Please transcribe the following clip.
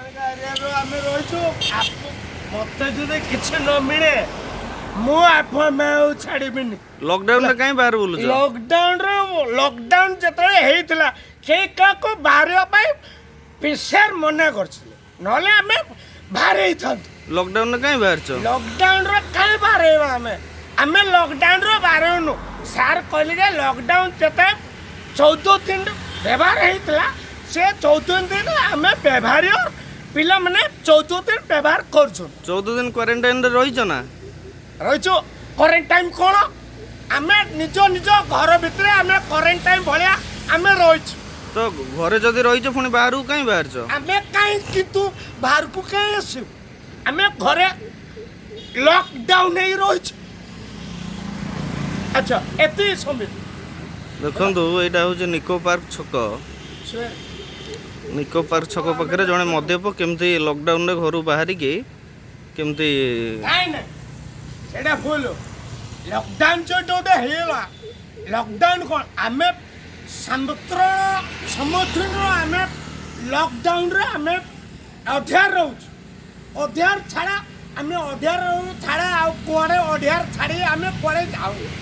ଆମେ ରହିଛୁ ମତେ ଯଦି କିଛି ନ ମିଳେ ମୁଁ ଛାଡ଼ିବିନି। ଲକଡାଉନ ରେ କାଇଁ ବାହାରେ ବୁଲୁଛ? ଲକଡାଉନ ଯେତେବେଳେ ହେଇଥିଲା କେହି କାହାକୁ ବାହାରିବା ପାଇଁ ପିସେର ମନା କରିଥିଲେ, ନହେଲେ ଆମେ ବାହାରେ ହେଇଥାନ୍ତୁ। ଲକଡାଉନ ରେ କାଇଁ ବାହାରିଛ? ଲକଡାଉନରେ କାଇଁ ବାହାରେଇବା ଆମେ ଲକଡାଉନର ବାହାରୁନୁ। ସାର୍ କହିଲେ ଯେ ଲକଡାଉନ ଯେତେ 14 ଦିନ ବ୍ୟବହାର ହେଇଥିଲା ସେ 14 ଦିନ ଆମେ ବ୍ୟବହାର ପିଲାମାନେ 14 ଦିନ ବ୍ୟବହାର କରୁଛୁ। 14 ଦିନ କ୍ୱାରେଣ୍ଟାଇନ ରେ ରହିଛ ନା? ରହିଛୁ। କ୍ୱାରେଣ୍ଟାଇନ କ'ଣ? ଆମେ ନିଜ ଘର ଭିତରେ ଆମେ କ୍ୱାରେଣ୍ଟାଇନ ଭଳିଆ ଆମେ ରହିଛୁ। ତ ଘରେ ଯଦି ରହିଛ ପୁଣି ବାହାରକୁ କାଇଁ ବାହାରିଛ? ଆମେ କାହିଁ କିନ୍ତୁ ବାହାରକୁ କାହିଁ ଆସିବୁ? ଆମେ ଘରେ ଲକଡାଉନ ହେଇ ରହିଛୁ। ଆଚ୍ଛା ଏତିକି ସମିତି ଦେଖନ୍ତୁ ଏଇଟା ହଉଛି ନିକୋ ପାର୍କ ଛକ। ନିକୋ ପାର୍କ ଛକ ପାଖରେ ଜଣେ ମଦ୍ୟପ କେମିତି ଲକଡାଉନରେ ଘରୁ ବାହାରିକି କେମିତି ନାଇଁ ସେଇଟା ଭୁଲ। ଲକଡାଉନ ଯୋଉଟା ଗୋଟେ ହେଇଗଲା ଲକଡାଉନ କ'ଣ ଆମେ ସମୁଦ୍ର ଆମେ ଲକଡାଉନରେ ଆମେ ଅଧ୍ୟାର ରହୁଛୁ। ଅଧ୍ୟାର ଛାଡ଼ା ଆମେ ଅଧ୍ୟାର ଛାଡ଼ା ଆଉ କୁଆଡ଼େ ଅଧ୍ୟାର ଛାଡ଼ି ଆମେ କୁଆଡ଼େ ଯାଉଛୁ।